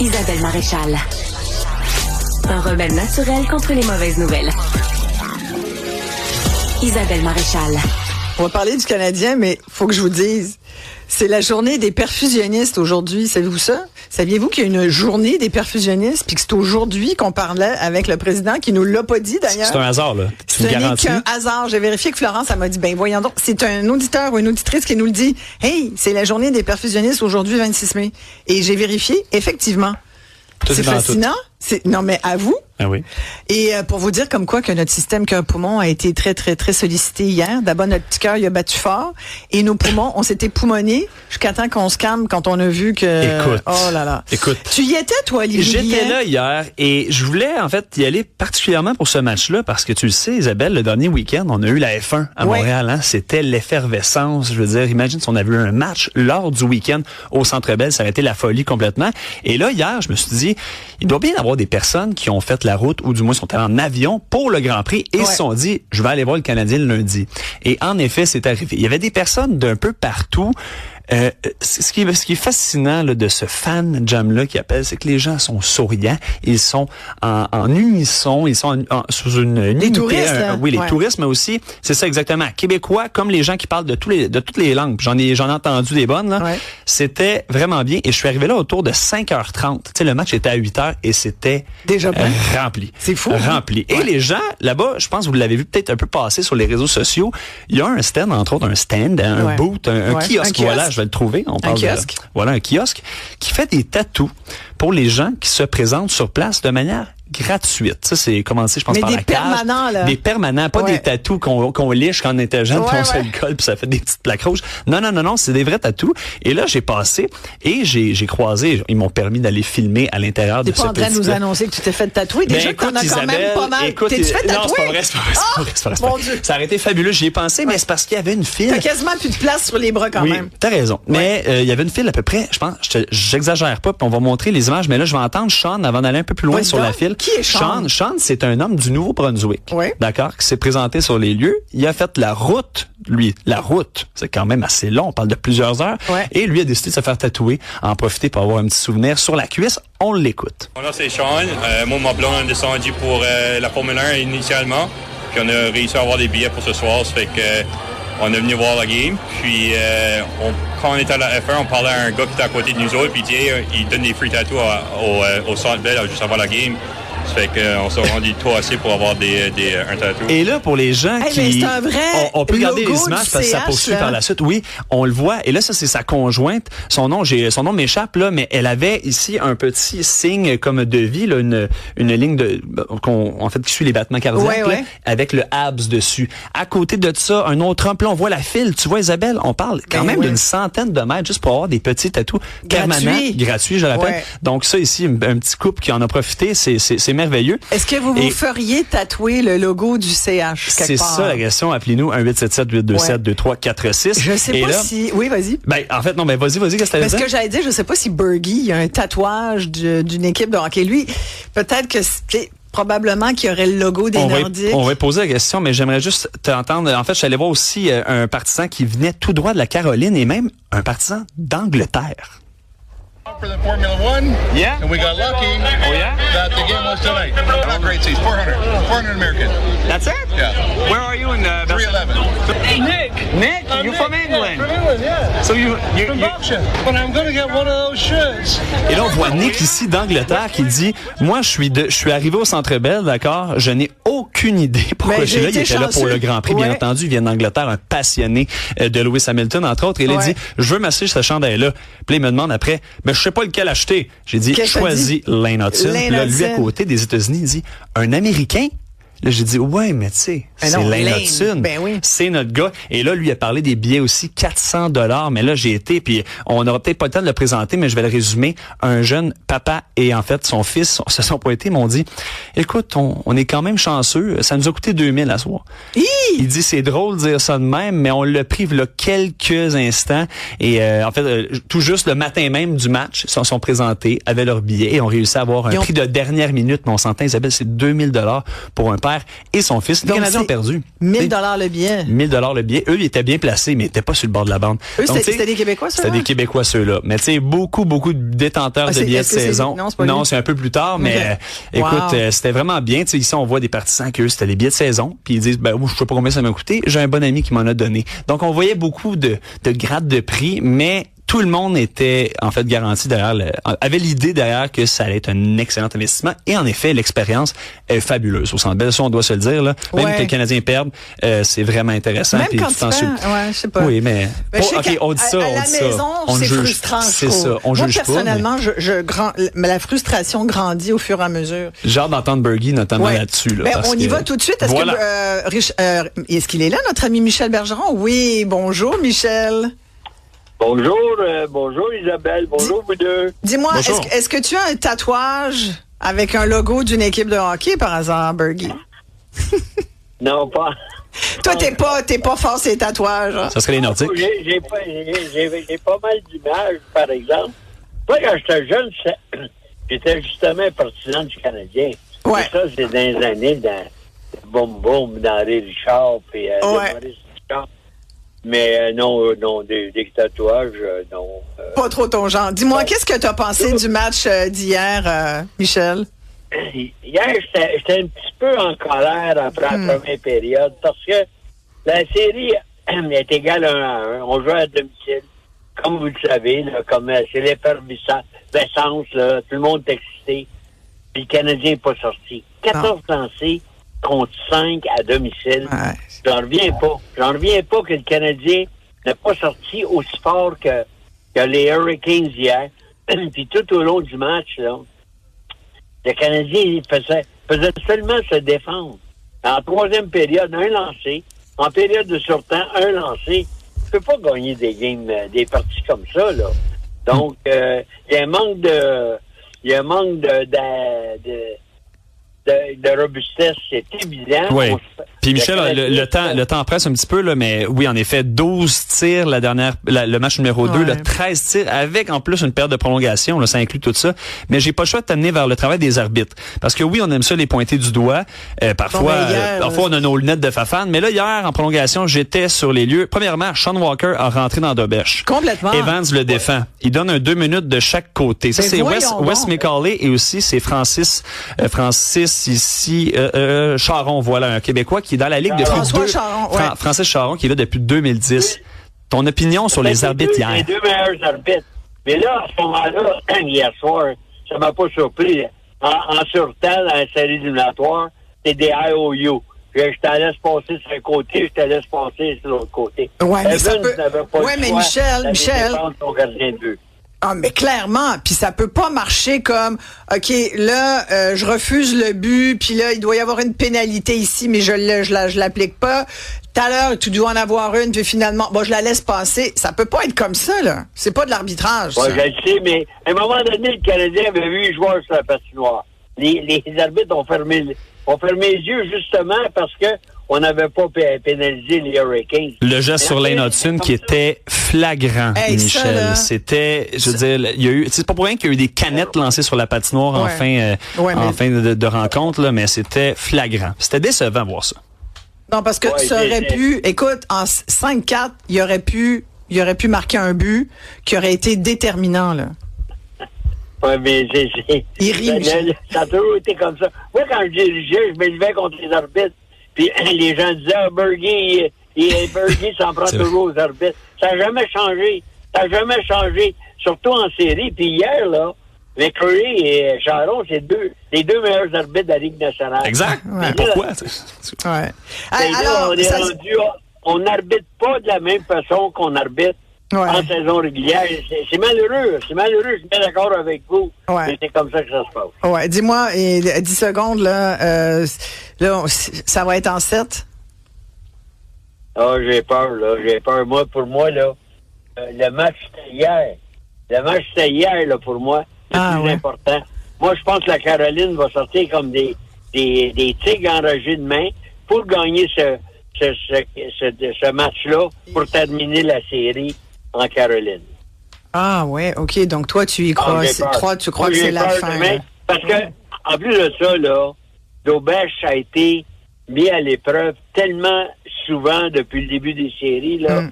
Isabelle Maréchal. Un remède naturel contre les mauvaises nouvelles. Isabelle Maréchal. On va parler du Canadien, mais faut que je vous dise, c'est la journée des perfusionnistes aujourd'hui. Savez-vous ça? Saviez-vous qu'il y a une journée des perfusionnistes, puis que c'est aujourd'hui qu'on parlait avec le président, qui nous l'a pas dit d'ailleurs? C'est un hasard, là. Ce n'est qu'un hasard. J'ai vérifié que Florence, elle m'a dit, ben voyons donc, c'est un auditeur ou une auditrice qui nous le dit. Hey, c'est la journée des perfusionnistes aujourd'hui, 26 mai. Et j'ai vérifié, effectivement. C'est fascinant. Non, mais à vous. Ah oui. Et pour vous dire comme quoi que notre système cœur-poumon a été très, très, très sollicité hier. D'abord, notre petit cœur, il a battu fort. Et nos poumons, on s'était poumonnés jusqu'à temps qu'on se calme quand on a vu que... Écoute. Oh là là. Écoute. Tu y étais, toi, Olivier? J'étais là hier et je voulais, en fait, y aller particulièrement pour ce match-là parce que tu le sais, Isabelle, le dernier week-end, on a eu la F1 à Montréal. Hein? C'était l'effervescence. Je veux dire, imagine si on avait eu un match lors du week-end au Centre Bell, ça aurait été la folie complètement. Et là, hier, je me suis dit, il doit bien y avoir des personnes qui ont fait la route ou du moins sont allés en avion pour le Grand Prix et se sont dit, je vais aller voir le Canadien le lundi. Et en effet, c'est arrivé. Il y avait des personnes d'un peu partout. Ce qui est fascinant là, de ce fan jam-là qui appelle, c'est que les gens sont souriants, ils sont en unisson, ils sont sous une unité. Les touristes, oui, les touristes, mais aussi, c'est ça exactement, québécois, comme les gens qui parlent de toutes les langues. J'en ai entendu des bonnes, là. Ouais. C'était vraiment bien. Et je suis arrivé là autour de 5h30. Tu sais, le match était à 8h et c'était déjà rempli. C'est fou. Rempli. Et les gens, là-bas, je pense que vous l'avez vu peut-être un peu passer sur les réseaux sociaux, il y a un stand, entre autres, un booth, un kiosque, voilà, je vais le trouver. On parle un kiosque qui fait des tatous pour les gens qui se présentent sur place de manière gratuite. Ça, c'est commencé, je pense, par la cage. Mais des permanents, là. Des permanents, pas des tatous qu'on liche quand on était jeune, puis on se le colle, puis ça fait des petites plaques rouges. Non, c'est des vrais tatous. Et là, j'ai passé et j'ai croisé, ils m'ont permis d'aller filmer à l'intérieur de ce petit. T'es pas en train de nous annoncer que tu t'es fait tatouer? Déjà qu'on a quand même pas mal. T'es-tu fait tatouer? Non, c'est pas vrai. Mon Dieu. Ça aurait été fabuleux, j'y ai pensé, mais c'est parce qu'il y avait une file. T'as quasiment plus de place sur les bras quand même. T'as raison. Mais il y avait une file à peu près, je pense, j'exagère pas, puis on va montrer les images, mais là, je vais entendre Sean avant d'aller un peu plus loin sur la file. Qui est Sean? Sean, c'est un homme du Nouveau-Brunswick. Oui. D'accord? Qui s'est présenté sur les lieux. Il a fait la route, lui. La route, c'est quand même assez long. On parle de plusieurs heures. Ouais. Et lui a décidé de se faire tatouer, en profiter pour avoir un petit souvenir sur la cuisse. On l'écoute. Là, c'est Sean. Moi, ma blonde, on est descendu pour la Formule 1 initialement. Puis on a réussi à avoir des billets pour ce soir. Ça fait que on est venu voir la game. Puis quand on était à la F1, on parlait à un gars qui était à côté de nous autres. Puis il donne des free tattoos au Centre Bell juste avant la game. Ça fait qu'on s'est rendu tôt assez pour avoir un tatou. Et là, pour les gens qui... c'est un vrai on peut regarder les images parce que ça poursuit par la suite. Oui, on le voit. Et là, ça, c'est sa conjointe. Son nom m'échappe, là, mais elle avait ici un petit signe comme de vie, là, une ligne qui suit les battements cardiaques, là, avec le abs dessus. À côté de ça, un autre homme. Là, on voit la file. Tu vois, Isabelle, on parle quand même d'une centaine de mètres juste pour avoir des petits tatous permanents. Gratuits, je le rappelle. Ouais. Donc ça, ici, un petit couple qui en a profité, c'est merveilleux. Est-ce que vous feriez tatouer le logo du CH quelque part? C'est ça la question. Appelez-nous 1-877-827-2346. Je sais pas si... Oui, vas-y. En fait, non, vas-y, qu'est-ce que tu allais dire? Parce que j'allais dire, je sais pas si Bergie, il y a un tatouage d'une équipe de hockey. Lui, peut-être que c'est... Probablement qu'il y aurait le logo des Nordiques. On va poser la question, mais j'aimerais juste t'entendre. En fait, je suis allé voir aussi un partisan qui venait tout droit de la Caroline et même un partisan d'Angleterre. For the Formula One, and we got lucky that the game was tonight. Not great seats, 400 American. That's it? Yeah. Where are you in 311. Nick, you from England? From England, yeah. So you from Berkshire. But I'm going to get one of those shirts. Et là, on voit Nick ici d'Angleterre qui dit, moi, je suis arrivé au Centre Bell, d'accord? Je n'ai aucune idée pourquoi je suis là. Il était là pour le Grand Prix, bien entendu. Il vient d'Angleterre, un passionné de Lewis Hamilton, entre autres. Et il a dit, je veux m'acheter ce chandail-là. Puis il me demande après, je sais pas lequel acheter. J'ai dit, choisis Lane Hudson. Là, lui, à côté des États-Unis, il dit, un Américain? Là, j'ai dit, ouais, mais tu sais, c'est Lane Hudson. Ben oui. C'est notre gars. Et là, lui a parlé des billets aussi, $400. Mais là, j'ai été, puis on n'aura peut-être pas le temps de le présenter, mais je vais le résumer. Un jeune papa et en fait, son fils se sont pointés, m'ont dit, écoute, on est quand même chanceux. Ça nous a coûté 2000 à soir. Il dit, c'est drôle de dire ça de même, mais on l'a pris là quelques instants. Et en fait, tout juste le matin même du match, ils se sont présentés, avaient leur billet et ont réussi à avoir un prix de dernière minute. Mais on s'entend, Isabelle, c'est 2000 $ pour un père et son fils. Les Donc, Canadiens ont c'est perdu. 1000 $ le billet. 1000 $ le billet. Eux, ils étaient bien placés, mais ils n'étaient pas sur le bord de la bande. Eux, Donc, c'était des Québécois, ceux-là? C'était des Québécois, ceux-là. Mais tu sais, beaucoup de détenteurs de billets de saison. Non, c'est un peu plus tard, mais écoute, c'était vraiment bien. Tu sais, ici, on voit des partisans que c'était des billets de saison, puis ils disent, moi, je sais pas combien ça m'a coûté. J'ai un bon ami qui m'en a donné. Donc, on voyait beaucoup de grades de prix, mais tout le monde était en fait garanti avait l'idée derrière que ça allait être un excellent investissement. Et en effet, l'expérience est fabuleuse au Centre Bell. Ça, on doit se le dire. Là. Même que les Canadiens perdent, c'est vraiment intéressant. Même quand je sais pas. Oui, mais on dit ça, à la maison, c'est frustrant. C'est ça. On Moi, juge personnellement, pas. mais la frustration grandit au fur et à mesure. J'ai hâte d'entendre Bergie notamment là-dessus. Là, on y va tout de suite. Est-ce qu'il est là, notre ami Michel Bergeron? Oui, bonjour Michel. Bonjour Isabelle, bonjour vous deux. Dis-moi, est-ce que tu as un tatouage avec un logo d'une équipe de hockey par hasard, Bergie? Non, pas. Toi, t'es pas fort ces tatouages. Hein? Ça serait les Nordiques. J'ai pas mal d'images, par exemple. Moi, quand j'étais jeune, j'étais justement partisan du Canadien. Ouais. Et ça, c'est dans les années de Boum Boum, d'Henri Richard, puis de Maurice Richard. Mais non, des tatouages, non. Pas trop ton genre. Dis-moi, qu'est-ce que tu as pensé du match d'hier, Michel? Hier, j'étais un petit peu en colère après la première période parce que la série est égale 1-1. On joue à domicile. Comme vous le savez, là, comme c'est l'effervescence, là, tout le monde est excité. Puis le Canadien n'est pas sorti. 14 lancés contre 5 à domicile. Ouais. J'en reviens pas que le Canadien n'a pas sorti aussi fort que les Hurricanes hier. Puis tout au long du match, là, le Canadien faisait seulement se défendre. En troisième période, un lancé. En période de surtemps, un lancé. Tu peux pas gagner des games, des parties comme ça, là. Donc, il y a un manque de robustesse, c'est évident. Oui. Puis Michel, le temps presse un petit peu, là, mais oui, en effet, 12 tirs le match numéro 2, 13 tirs avec en plus une paire de prolongation, là, ça inclut tout ça. Mais j'ai pas le choix de t'amener vers le travail des arbitres. Parce que oui, on aime ça les pointer du doigt. Parfois, on a nos lunettes de Fafane. Mais là, hier, en prolongation, j'étais sur les lieux. Premièrement, Sean Walker a rentré dans Dobèche. Complètement. Evans le défend. Il donne un 2 minutes de chaque côté. Ça, c'est Wes McCauley et aussi c'est Francis ici, Charon, voilà, un Québécois qui est dans la Ligue depuis Francis Charon, qui est là depuis 2010. Ton opinion sur les arbitres hier? Les deux meilleurs arbitres. Mais là, à ce moment-là, hier soir, ça m'a pas surpris. En surtemps, dans la série éliminatoire, c'est des IOU. Je te laisse passer sur un côté, je te laisse passer sur l'autre côté. Ouais, mais ça peut... mais Michel. Ton gardien de but. Ah, mais clairement, puis ça peut pas marcher comme, OK, là, je refuse le but, puis là, il doit y avoir une pénalité ici, mais je l'applique pas. Tout à l'heure, tu dois en avoir une, puis finalement, je la laisse passer. Ça peut pas être comme ça, là. C'est pas de l'arbitrage. Oui, je le sais, mais à un moment donné, le Canadien avait vu les joueurs sur la patinoire. Les arbitres ont fermé les yeux, justement, parce que on n'avait pas pénalisé les Hurricanes. Le geste sur Lane Hudson qui était flagrant, Michel. C'était, je veux dire, il y a eu, c'est pas pour rien qu'il y a eu des canettes lancées sur la patinoire en fin de rencontre, là, mais c'était flagrant. C'était décevant voir ça. Non, parce que ça aurait pu, écoute, en 5-4, il aurait pu marquer un but qui aurait été déterminant, là. Oui, mais ça a toujours été comme ça. Moi, quand je dirigeais, je m'élevais contre les arbitres. Puis les gens disaient, Bergie s'en prend toujours aux arbitres. Ça n'a jamais changé. Surtout en série. Puis hier, là, McCurry et Charon, c'est les deux meilleurs arbitres de la Ligue nationale. Exact. Ouais. Pourquoi? Ouais. Alors, on n'arbitre pas de la même façon qu'on arbitre en saison régulière. C'est malheureux. Je suis bien d'accord avec vous. Ouais. Mais c'est comme ça que ça se passe. Ouais. Dis-moi, 10 secondes, là, ça va être en 7? Ah, j'ai peur. Moi, pour moi, là, le match c'était hier, là, pour moi. C'est plus important. Moi, je pense que la Caroline va sortir comme des tigres enragés de main pour gagner ce match-là pour terminer la série en Caroline. Ah ouais, OK. Donc toi, tu y crois. Tu crois que c'est la fin. Parce que, en plus de ça, là, Dobèche a été mis à l'épreuve tellement souvent depuis le début des séries, là.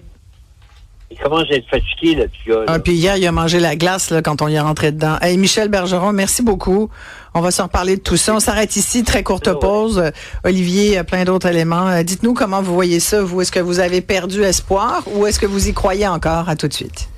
Il commence à être fatigué, le petit gars. Ah, puis hier, il a mangé la glace là, quand on y est rentré dedans. Hey, Michel Bergeron, merci beaucoup. On va s'en reparler de tout ça. On s'arrête ici, très courte pause. Olivier, plein d'autres éléments. Dites-nous comment vous voyez ça, vous. Est-ce que vous avez perdu espoir ou est-ce que vous y croyez encore? À tout de suite.